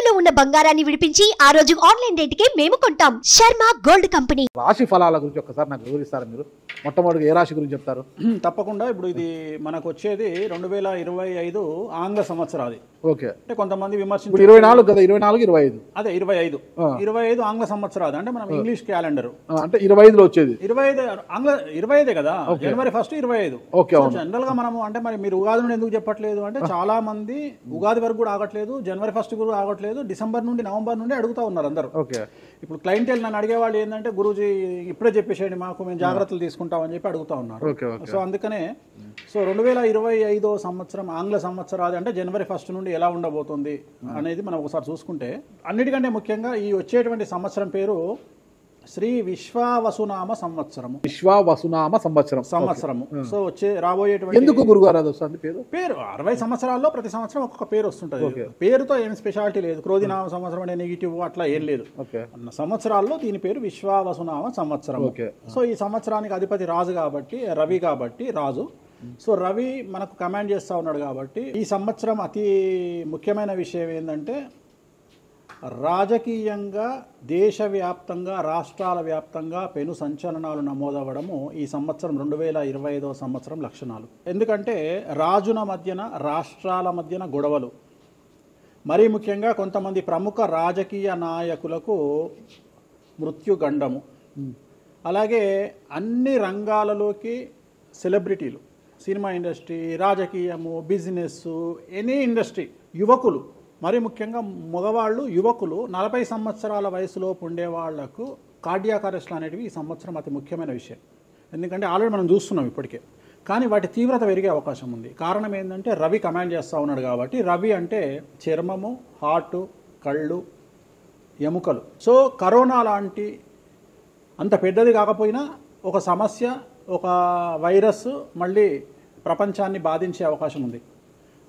తాకట్టులో ఉన్న బంగారాన్ని విడిపించి ఆ రోజు ఆన్లైన్ రేటుకే మేము కొంటాం. Sharma gold company. రాశి ఫలాల గురించి ఒక్కసారి నాకు వివరిస్తారు మీరు? మొట్టమొదటి ఏ రాశి గురించి చెప్తారు? తప్పకుండా. ఇప్పుడు ఇది మనకు వచ్చేది 2025 ఆంగ్ల సంవత్సరాది. ఓకే. అంటే కొంతమంది విమర్శించారు 24 కదా, 24 25 అదే 25 ఆంగ్ల సంవత్సరాది అంటే మనం ఇంగ్లీష్ క్యాలెండర్ అంటే 25లో వచ్చేది 25 ఆంగ్ల 25 కదా, జనవరి 1 25. జనరల్ గా మనము అంటే మరి మీరు ఉగాది నుండి ఎందుకు చెప్పట్లేదు అంటే చాలా మంది ఉగాది వరకు కూడా ఆగట్లేదు, జనవరి 1 కూడా ఆగట్లేదు, డిసెంబర్ నుండి నవంబర్ నుండి అడుగుతా ఉన్నారు అందరూ. ఓకే. ఇప్పుడు క్లయింటెల్ నన్ను అడిగేవాళ్ళు ఏంటంటే గురూజీ ఇప్పుడే చెప్పేసేయండి మాకు, మేము జాగ్రత్తలు తీసుకుంటామని చెప్పి అడుగుతా ఉన్నారు. సో అందుకనే 2025 సంవత్సరం ఆంగ్ల సంవత్సరాది అంటే జనవరి 1 నుండి ఎలా ఉండబోతుంది అనేది మనం ఒకసారి చూసుకుంటే, అన్నిటికంటే ముఖ్యంగా ఈ వచ్చేటువంటి సంవత్సరం పేరు శ్రీ విశ్వావసునామ సంవత్సరము. విశ్వావసునామ సంవత్సరము. సో రాబోయేటువంటి ఎందుకు గురుగారు అది వస్తుంది పేరు 60 సంవత్సరాల్లో ప్రతి సంవత్సరం ఒక్కొక్క పేరు వస్తుంటది. పేరుతో ఏం స్పెషాలిటీ లేదు. క్రోధినామ సంవత్సరం అనే నెగిటివ్ అట్లా ఏం లేదు. సంవత్సరాల్లో దీని పేరు విశ్వావసునామ సంవత్సరం. సో ఈ సంవత్సరానికి అధిపతి రాజు కాబట్టి, రవి కాబట్టి రాజు. సో రవి మనకు కమాండ్ చేస్తూ ఉన్నాడు కాబట్టి ఈ సంవత్సరం అతి ముఖ్యమైన విషయం ఏంటంటే రాజకీయంగా దేశవ్యాప్తంగా రాష్ట్రాల వ్యాప్తంగా పెను సంచలనాలు నమోదవ్వడము ఈ సంవత్సరం 2025 సంవత్సరం లక్షణాలు. ఎందుకంటే రాజుల మధ్యన రాష్ట్రాల మధ్యన గొడవలు, మరీ ముఖ్యంగా కొంతమంది ప్రముఖ రాజకీయ నాయకులకు మృత్యుగండము, అలాగే అన్ని రంగాలలోకి సెలబ్రిటీలు, సినిమా ఇండస్ట్రీ, రాజకీయము, బిజినెస్, ఎనీ ఇండస్ట్రీ, యువకులు, మరి ముఖ్యంగా మగవాళ్ళు యువకులు 40 సంవత్సరాల వయసులోపు ఉండే వాళ్లకు కార్డియాక్ అరెస్ట్లు అనేటివి ఈ సంవత్సరం అతి ముఖ్యమైన విషయం. ఎందుకంటే ఆల్రెడీ మనం చూస్తున్నాం ఇప్పటికే, కానీ వాటి తీవ్రత పెరిగే అవకాశం ఉంది. కారణం ఏంటంటే రవి కమాండ్ చేస్తూ ఉన్నాడు కాబట్టి. రవి అంటే చర్మము, హార్ట్, కళ్ళు, ఎముకలు. సో కరోనా లాంటి అంత పెద్దది కాకపోయినా ఒక సమస్య, ఒక వైరస్ మళ్ళీ ప్రపంచాన్ని బాధించే అవకాశం ఉంది.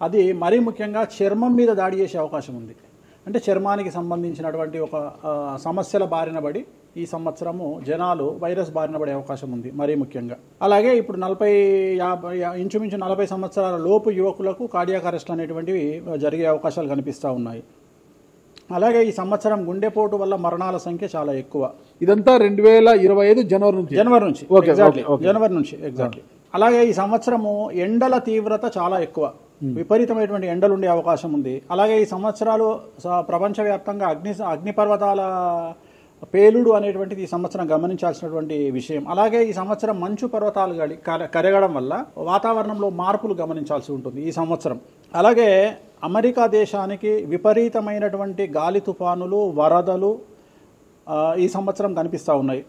అది మరీ ముఖ్యంగా చర్మం మీద దాడి చేసే అవకాశం ఉంది. అంటే చర్మానికి సంబంధించినటువంటి ఒక సమస్యల బారిన పడి ఈ సంవత్సరము జనాలు వైరస్ బారిన పడే అవకాశం ఉంది మరీ ముఖ్యంగా. అలాగే ఇప్పుడు ఇంచుమించు 40 సంవత్సరాల లోపు యువకులకు కార్డియాక్ అరెస్ట్ అనేటువంటివి జరిగే అవకాశాలు కనిపిస్తూ ఉన్నాయి. అలాగే ఈ సంవత్సరం గుండెపోటు వల్ల మరణాల సంఖ్య చాలా ఎక్కువ. ఇదంతా 2025 జనవరి నుంచి ఎగ్జాక్ట్లీ. అలాగే ఈ సంవత్సరము ఎండల తీవ్రత చాలా ఎక్కువ, విపరీతమైనటువంటి ఎండలు ఉండే అవకాశం ఉంది. అలాగే ఈ సంవత్సరాలు ప్రపంచవ్యాప్తంగా అగ్నిపర్వతాల పేలుడు అనేటువంటిది ఈ సంవత్సరం గమనించాల్సినటువంటి విషయం. అలాగే ఈ సంవత్సరం మంచు పర్వతాలు కరగడం వల్ల వాతావరణంలో మార్పులు గమనించాల్సి ఉంటుంది ఈ సంవత్సరం. అలాగే అమెరికా దేశానికి విపరీతమైనటువంటి గాలి తుఫానులు, వరదలు ఈ సంవత్సరం కనిపిస్తూ ఉన్నాయి.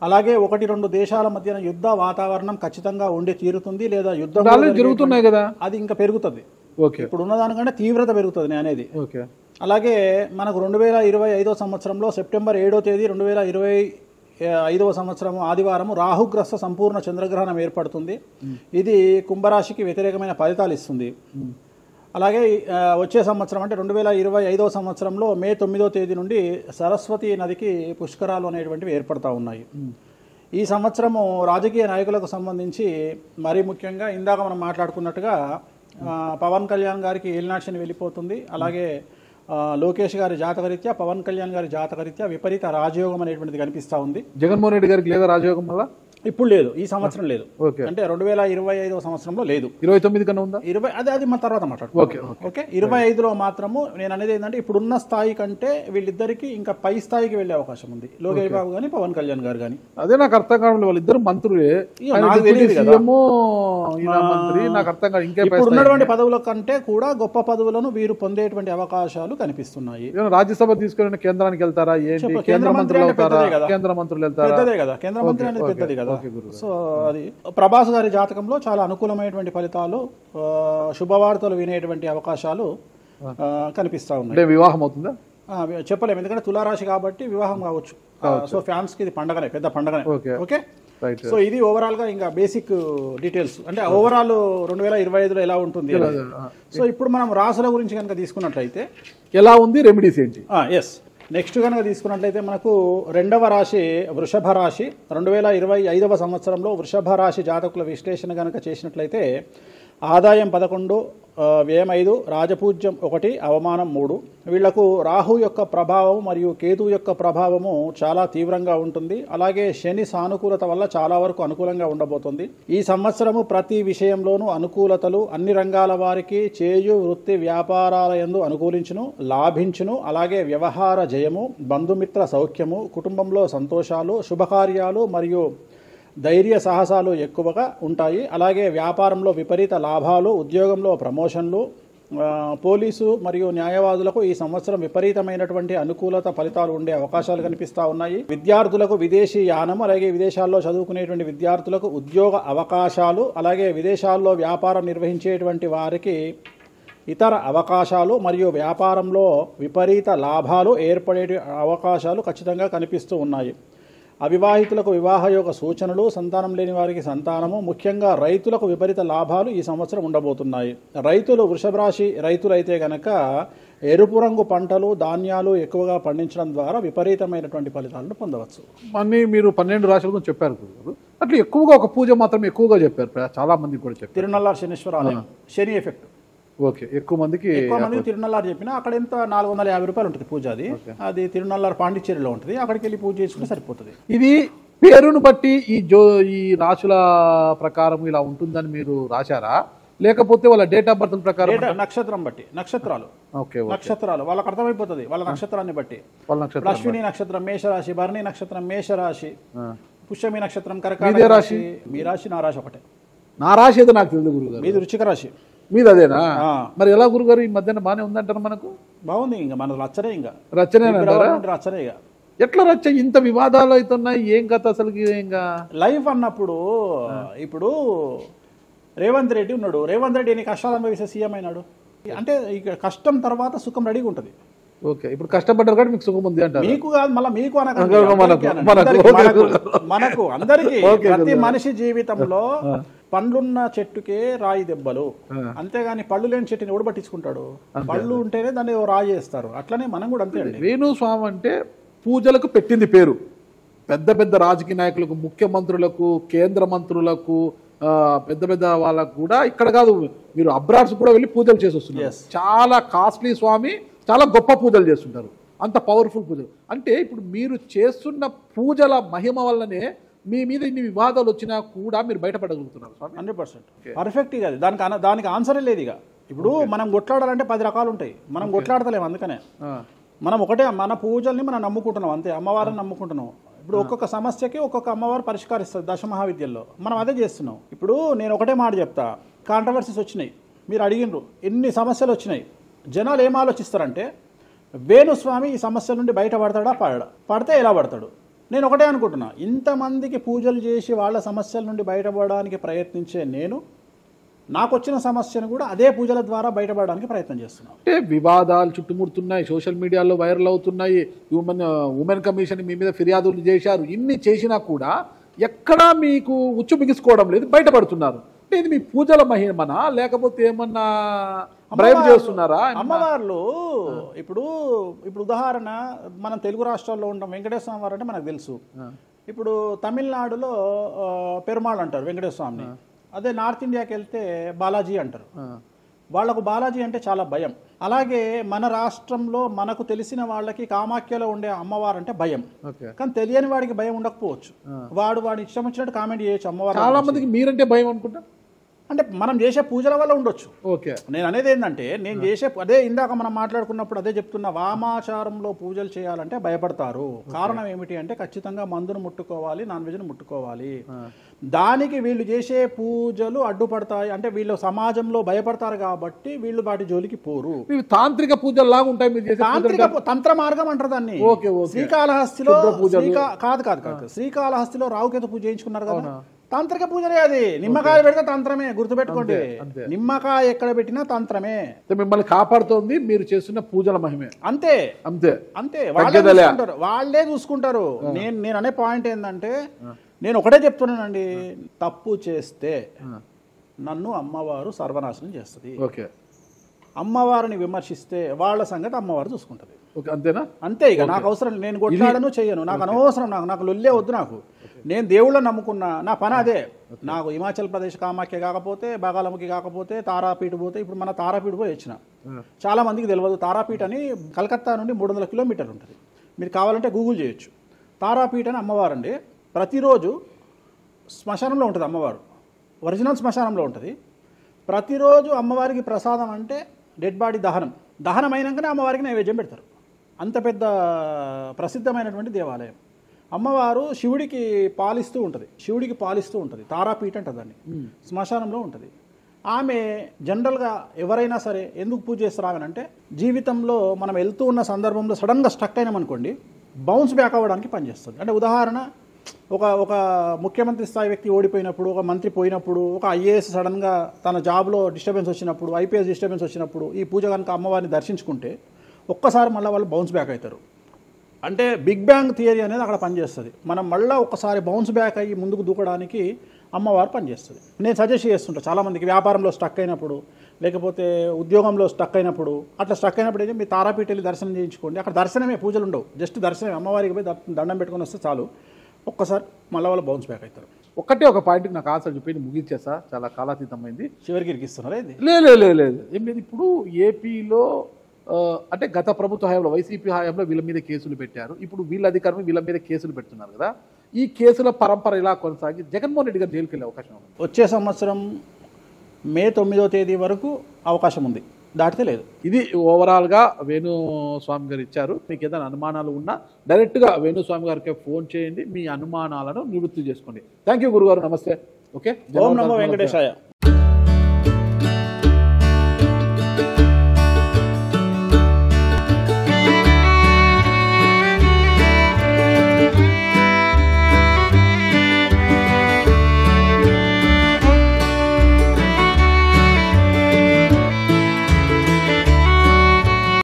అలాగే 1-2 దేశాల మధ్యన యుద్ధ వాతావరణం ఖచ్చితంగా ఉండి తీరుతుంది, లేదా యుద్ధం జరుగుతున్నాయి కదా, అది ఇంకా పెరుగుతుంది. ఇప్పుడు ఉన్నదానికంటే తీవ్రత పెరుగుతుంది అనేది. అలాగే మనకు 2025 సంవత్సరంలో సెప్టెంబర్ 7వ తేదీ 2025 సంవత్సరం ఆదివారం రాహుగ్రస్త సంపూర్ణ చంద్రగ్రహణం ఏర్పడుతుంది. ఇది కుంభరాశికి వ్యతిరేకమైన ఫలితాలు ఇస్తుంది. అలాగే వచ్చే సంవత్సరం అంటే 2025 సంవత్సరంలో మే 9వ తేదీ నుండి సరస్వతి నదికి పుష్కరాలు అనేటువంటివి ఏర్పడతా ఉన్నాయి. ఈ సంవత్సరము రాజకీయ నాయకులకు సంబంధించి మరీ ముఖ్యంగా ఇందాక మనం మాట్లాడుకున్నట్టుగా పవన్ కళ్యాణ్ గారికి ఏలినాటి శని వెళ్ళిపోతుంది. అలాగే లోకేష్ గారి జాతకరీత్యా, పవన్ కళ్యాణ్ గారి జాతకరీత్యా విపరీత రాజయోగం అనేటువంటిది కనిపిస్తూ ఉంది. జగన్మోహన్ రెడ్డి గారికి లేదా రాజయోగం వల్ల? ఇప్పుడు లేదు, ఈ సంవత్సరం లేదు. అంటే 2025 సంవత్సరంలో లేదు. 29 కన్నా ఉందా? అది మన తర్వాత మాట్లాడుకోవాలి. ఓకే. 25లో మాత్రము నేను అనేది ఏంటంటే ఇప్పుడున్న స్థాయి కంటే వీళ్ళిద్దరికి ఇంకా పై స్థాయికి వెళ్లే అవకాశం ఉంది, లోకేష్ బాబు గానీ పవన్ కళ్యాణ్ గారు కానీ. అదే నాకు అర్థం కావడం, వాళ్ళిద్దరు మంత్రులే, నాకు అర్థం కాదు. ఇంకా ఇప్పుడు ఉన్నటువంటి పదవుల కంటే కూడా గొప్ప పదవులను వీరు పొందేటువంటి అవకాశాలు కనిపిస్తున్నాయి. రాజ్యసభ తీసుకుని కేంద్రానికి వెళ్తారా? కేంద్ర మంత్రులు వెళ్తారా? కేంద్ర మంత్రులు వెళ్తారా? పెద్దదే కదా, కేంద్ర మంత్రి అనేది పెద్దది కదా. సో అది ప్రభాస్ గారి జాతకంలో చాలా అనుకూలమైనటువంటి ఫలితాలు, శుభవార్తలు వినేటువంటి అవకాశాలు కనిపిస్తా ఉన్నాయి. వివాహం అవుతుందా చెప్పలేము, ఎందుకంటే తులారాశి కాబట్టి వివాహం కావచ్చు. సో ఫ్యాన్స్ కి ఇది పండగనే, పెద్ద పండగనే. ఓకే. సో ఇది ఓవరాల్ గా ఇంకా బేసిక్ డీటెయిల్స్, అంటే ఓవరాల్ 2025లో ఎలా ఉంటుంది. సో ఇప్పుడు మనం రాశుల గురించి కనుక తీసుకున్నట్లయితే ఎలా ఉంది, రెమెడీస్ ఏంటి? ఎస్. నెక్స్ట్ కనుక తీసుకున్నట్లయితే మనకు 2వ రాశి వృషభ రాశి. 2025 సంవత్సరంలో వృషభ రాశి జాతకుల విశ్లేషణ కనుక చేసినట్లయితే ఆదాయం 11, వ్యయం 5, రాజపూజ్యం 1, అవమానం 3. వీళ్లకు రాహు యొక్క ప్రభావం మరియు కేతు యొక్క ప్రభావము చాలా తీవ్రంగా ఉంటుంది. అలాగే శని సానుకూలత వల్ల చాలా వరకు అనుకూలంగా ఉండబోతుంది. ఈ సంవత్సరము ప్రతి విషయంలోనూ అనుకూలతలు అన్ని రంగాల వారికి చేయు వృత్తి వ్యాపారాల యందు అనుకూలించును, లాభించును. అలాగే వ్యవహార జయము, బంధుమిత్ర సౌఖ్యము, కుటుంబంలో సంతోషాలు, శుభకార్యాలు మరియు ధైర్య సాహసాలు ఎక్కువగా ఉంటాయి. అలాగే వ్యాపారంలో విపరీత లాభాలు, ఉద్యోగంలో ప్రమోషన్లు, పోలీసు మరియు న్యాయవాదులకు ఈ సంవత్సరం విపరీతమైనటువంటి అనుకూలత ఫలితాలు ఉండే అవకాశాలు కనిపిస్తూ ఉన్నాయి. విద్యార్థులకు విదేశీ యానం, అలాగే విదేశాల్లో చదువుకునేటువంటి విద్యార్థులకు ఉద్యోగ అవకాశాలు, అలాగే విదేశాల్లో వ్యాపారం నిర్వహించేటువంటి వారికి ఇతర అవకాశాలు మరియు వ్యాపారంలో విపరీత లాభాలు ఏర్పడే అవకాశాలు ఖచ్చితంగా కనిపిస్తూ ఉన్నాయి. అవివాహితులకు వివాహయోగ సూచనలు, సంతానం లేని వారికి సంతానము, ముఖ్యంగా రైతులకు విపరీత లాభాలు ఈ సంవత్సరం ఉండబోతున్నాయి. రైతులు వృషభ రాశి రైతులైతే గనక ఎరుపు రంగు పంటలు, ధాన్యాలు ఎక్కువగా పండించడం ద్వారా విపరీతమైనటువంటి ఫలితాలను పొందవచ్చు. అన్నీ మీరు 12 రాశుల గురించి చెప్పారు గురుగారు. అట్లా ఎక్కువగా ఒక పూజ మాత్రం ఎక్కువగా చెప్పారు, చాలా మంది కూడా చెప్పారు. తిరునల్లార్ శనీశ్వర ఆలయం, శని ఎఫెక్ట్. ఓకే, ఎక్కువ మందికి తిరునల్లారు చెప్పిన అక్కడ ఎంత 450 రూపాయలు ఉంటుంది పూజ. అది తిరునల్లారు పాండిచ్చేరిలో ఉంటుంది. అక్కడికి వెళ్ళి పూజ చేసుకుంటే సరిపోతుంది. ఇది పేరును బట్టి ఈ రాశుల ప్రకారం ఇలా ఉంటుందని మీరు రాశారా, లేకపోతే వాళ్ళ డేట్ ఆఫ్ బర్త్ ప్రకారం? నక్షత్రం బట్టి, నక్షత్రాలు. ఓకే, నక్షత్రాలు వాళ్ళకి అర్థమైపోతుంది, వాళ్ళ నక్షత్రాన్ని బట్టి. అశ్విని నక్షత్రం మేషరాశి, భరణి నక్షత్రం మేషరాశి, పుష్యమి నక్షత్రం కర్కాటక రాశి. మీ రాశి నా రాశి ఒకటే. నా రాశి ఏదో నాకు తెలియదు గురుగారు. మీది వృశ్చిక రాశి. మీది అదేనా? మరి ఎలా గురుగారు ఈ మధ్యన బాగానే ఉందంటారు? మనకు బాగుంది, ఇంకా మన రచనే, ఇంకా రచనే రచనే. ఎట్లా రచ్చ? ఇంత వివాదాలు అవుతున్నాయి, ఏం కథ అసలు? ఇంకా లైఫ్ అన్నప్పుడు ఇప్పుడు రేవంత్ రెడ్డి ఉన్నాడు. రేవంత్ రెడ్డి ఎన్ని కష్టాలు అనుభవిస్తే సీఎం అయినాడు అంటే ఇక కష్టం తర్వాత సుఖం రెడీగా ఉంటుంది. ఓకే, ఇప్పుడు కష్టపడ్డారు కాబట్టి మీకు సుఖం ఉంది అంటారు. మీకు కాదు, మళ్ళీ మీకు మనకు అందరికీ. ప్రతి మనిషి జీవితంలో పండ్లున్న చెట్టుకే రాయి దెబ్బలు, అంతేగాని పళ్ళు లేని చెట్టుని ఎవడు పట్టించుకుంటాడు? పళ్ళు ఉంటేనే దాన్ని రాయి చేస్తారు. అట్లనే మనం కూడా అంతే అండి. వేణుస్వామి అంటే పూజలకు పెట్టింది పేరు. పెద్ద పెద్ద రాజకీయ నాయకులకు, ముఖ్యమంత్రులకు, కేంద్ర మంత్రులకు, పెద్ద పెద్ద వాళ్ళకు కూడా ఇక్కడ కాదు, మీరు అబ్రాడ్స్ కూడా వెళ్ళి పూజలు చేసి వస్తున్నారు. చాలా కాస్ట్లీ స్వామి, చాలా గొప్ప పూజలు చేస్తుంటారు, అంత పవర్ఫుల్ పూజలు. అంటే ఇప్పుడు మీరు చేస్తున్న పూజల మహిమ వల్లనే మీ మీద ఇన్ని వివాదాలు వచ్చినా కూడా మీరు బయటపడగలుగుతున్నారు. 100% పర్ఫెక్ట్. ఇక దానికి ఆన్సరే లేదు. ఇక ఇప్పుడు మనం కొట్లాడాలంటే 10 రకాలు ఉంటాయి, మనం కొట్లాడతలేము. అందుకనే మనం ఒకటే, మన పూజల్ని మనం నమ్ముకుంటున్నాం అంతే, అమ్మవారిని నమ్ముకుంటున్నాం. ఇప్పుడు ఒక్కొక్క సమస్యకి ఒక్కొక్క అమ్మవారు పరిష్కరిస్తుంది దశమహావిద్యల్లో. మనం అదే చేస్తున్నాం. ఇప్పుడు నేను ఒకటే మాట చెప్తా, కాంట్రవర్సీస్ వచ్చినాయి, మీరు అడిగినరు, ఎన్ని సమస్యలు వచ్చినాయి. జనాలు ఏం ఆలోచిస్తారంటే వేణుస్వామి ఈ సమస్యల నుండి బయటపడతాడా, పడితే ఎలా పడతాడు? నేను ఒకటే అనుకుంటున్నా, ఇంతమందికి పూజలు చేసి వాళ్ళ సమస్యల నుండి బయటపడడానికి ప్రయత్నించే నేను నాకు వచ్చిన సమస్యను కూడా అదే పూజల ద్వారా బయటపడడానికి ప్రయత్నం చేస్తున్నాను. అంటే వివాదాలు చుట్టుముడుతున్నాయి, సోషల్ మీడియాలో వైరల్ అవుతున్నాయి, ఉమెన్ కమిషన్ మీ మీద ఫిర్యాదులు చేశారు. ఇన్ని చేసినా కూడా ఎక్కడా మీకు ఉచ్చు బిగుసుకోవడం లేదు, బయటపడుతున్నారు. అంటే ఇది మీ పూజల మహిమనా, లేకపోతే ఏమన్నా బ్రైబ్ చేస్తున్నారా? అమ్మవార్లు ఇప్పుడు ఉదాహరణ, మనం తెలుగు రాష్ట్రాల్లో ఉంటాం, వెంకటేశ్వర స్వామి వారు అంటే మనకు తెలుసు. ఇప్పుడు తమిళనాడులో పెరుమాళ్ అంటారు వెంకటేశ్వర స్వామిని. అదే నార్త్ ఇండియాకి వెళ్తే బాలాజీ అంటారు. వాళ్లకు బాలాజీ అంటే చాలా భయం. అలాగే మన రాష్ట్రంలో మనకు తెలిసిన వాళ్ళకి కామాఖ్యలో ఉండే అమ్మవారు అంటే భయం. కానీ తెలియని వాడికి భయం ఉండకపోవచ్చు, వాడి ఇష్టం వచ్చినట్టు కామెంట్ చేయొచ్చు. అమ్మవారు చాలా మందికి మీరంటే భయం అనుకుంటా, అంటే మనం చేసే పూజల వల్ల ఉండొచ్చు. ఓకే, నేను అనేది ఏంటంటే, నేను చేసే అదే ఇందాక మనం మాట్లాడుకున్నప్పుడు అదే చెప్తున్నా, వామాచారంలో పూజలు చేయాలంటే భయపడతారు. కారణం ఏమిటి అంటే ఖచ్చితంగా మందును ముట్టుకోవాలి, నాన్ వెజ్ను ముట్టుకోవాలి. దానికి వీళ్ళు చేసే పూజలు అడ్డుపడతాయి. అంటే వీళ్ళు సమాజంలో భయపడతారు కాబట్టి వీళ్ళు వాటి జోలికి పోరు. తాంత్రిక పూజలు లాగా ఉంటాయి మీరు చేసే తాంత్రిక తంత్ర మార్గం అంటారు దాన్ని. శ్రీకాళహస్తిలో కాదు శ్రీకాళహస్తిలో రావుకేతు పూజ చేయించుకున్నారు కదా, తాంత్రిక పూజలే అది. నిమ్మకాయ పెడితే తంత్రమే, గుర్తుపెట్టుకోండి. నిమ్మకాయ ఎక్కడ పెట్టినా తంత్రమే. మిమ్మల్ని కాపాడుతోంది మీరు చేస్తున్న పూజల మహిమే. అంతే అంతే అంతే, వాళ్ళే చూసుకుంటారు. నేను అనే పాయింట్ ఏంటంటే, నేను ఒకటే చెప్తున్నానండి, తప్పు చేస్తే నన్ను అమ్మవారు సర్వనాశనం చేస్తుంది. ఓకే, అమ్మవారిని విమర్శిస్తే వాళ్ళ సంగతి అమ్మవారు చూసుకుంటది. అంతేనా? అంతే. ఇక నాకు అవసరం, నేను కొట్లాడను చెయ్యను, నాకు అనవసరం, నాకు లొల్లే వద్దు. నాకు నేను దేవుళ్ళని నమ్ముకున్నా, నా పని అదే. నాకు హిమాచల్ ప్రదేశ్ కామాఖ్య కాకపోతే, బాగాలముఖి కాకపోతే, తారాపీఠ పోతే, ఇప్పుడు మన తారాపీఠ పోయి వచ్చిన. చాలా మందికి తెలియదు, తారాపీఠ అని కలకత్తా నుండి 300 కిలోమీటర్లు ఉంటుంది. మీరు కావాలంటే గూగుల్ చేయొచ్చు. తారాపీఠ అని అమ్మవారు అండి. ప్రతిరోజు శ్మశానంలో ఉంటుంది అమ్మవారు, ఒరిజినల్ శ్మశానంలో ఉంటుంది. ప్రతిరోజు అమ్మవారికి ప్రసాదం అంటే డెడ్ బాడీ దహనం అయినాకనే అమ్మవారికి నైవేద్యం పెడతారు. అంత పెద్ద ప్రసిద్ధమైనటువంటి దేవాలయం. అమ్మవారు శివుడికి పాలిస్తూ ఉంటుంది. తారాపీఠ అంటుంది దాన్ని. శ్మశానంలో ఉంటుంది. ఆమె జనరల్గా ఎవరైనా సరే ఎందుకు పూజ చేస్తారు ఆమె అంటే, జీవితంలో మనం వెళ్తూ ఉన్న సందర్భంలో సడన్గా స్టక్ అయినామనుకోండి, బౌన్స్ బ్యాక్ అవ్వడానికి పనిచేస్తుంది. అంటే ఉదాహరణ, ఒక ముఖ్యమంత్రి స్థాయి వ్యక్తి ఓడిపోయినప్పుడు, ఒక మంత్రి పోయినప్పుడు, ఒక ఐఏఎస్ సడన్గా తన జాబ్లో డిస్టర్బెన్స్ వచ్చినప్పుడు, ఐపీఎస్ డిస్టర్బెన్స్ వచ్చినప్పుడు ఈ పూజ కనుక అమ్మవారిని దర్శించుకుంటే ఒక్కసారి మళ్ళీ వాళ్ళు బౌన్స్ బ్యాక్ అవుతారు. అంటే బిగ్ బ్యాంగ్ థియరీ అనేది అక్కడ పనిచేస్తుంది. మనం మళ్ళీ ఒక్కసారి బౌన్స్ బ్యాక్ అయ్యి ముందుకు దూకడానికి అమ్మవారు పనిచేస్తుంది. నేను సజెస్ట్ చేస్తుంటాను చాలామందికి, వ్యాపారంలో స్టక్ అయినప్పుడు, లేకపోతే ఉద్యోగంలో స్టక్ అయినప్పుడు, అట్లా స్టక్ అయినప్పుడు అయితే మీ తారాపీఠ వెళ్ళి దర్శనం చేయించుకోండి. అక్కడ దర్శనమే, పూజలు ఉండవు, జస్ట్ దర్శనమే. అమ్మవారికి పోయి దండం పెట్టుకొని వస్తే చాలు, ఒక్కసారి మళ్ళీ వాళ్ళు బౌన్స్ బ్యాక్ అవుతారు. ఒకటే ఒక పాయింట్కి నాకు ఆన్సర్ చెప్పి ముగించేసా, చాలా కాలాతీతమైంది. చివరికి ఇరికిస్తున్నారా ఇది? లేదు ఏం లేదు. ఇప్పుడు ఏపీలో అంటే గత ప్రభుత్వ హయాంలో, వైసీపీ హయాంలో వీళ్ళ మీద కేసులు పెట్టారు. ఇప్పుడు వీళ్ళ అధికారం వీళ్ళ మీద కేసులు పెడుతున్నారు కదా. ఈ కేసుల పరంపర ఇలా కొనసాగి జగన్మోహన్ రెడ్డి గారు జైలుకి వెళ్ళే అవకాశం ఉంది. వచ్చే సంవత్సరం మే 9వ తేదీ వరకు అవకాశం ఉంది, దాటితే లేదు. ఇది ఓవరాల్గా వేణుస్వామి గారు ఇచ్చారు. మీకు ఏదైనా అనుమానాలు ఉన్నా డైరెక్ట్గా వేణుస్వామి గారికి ఫోన్ చేయండి, మీ అనుమానాలను నివృత్తి చేసుకోండి. థ్యాంక్ యూ గురుగారు, నమస్తే. ఓకే, ఓం నమో వెంకటేశాయ.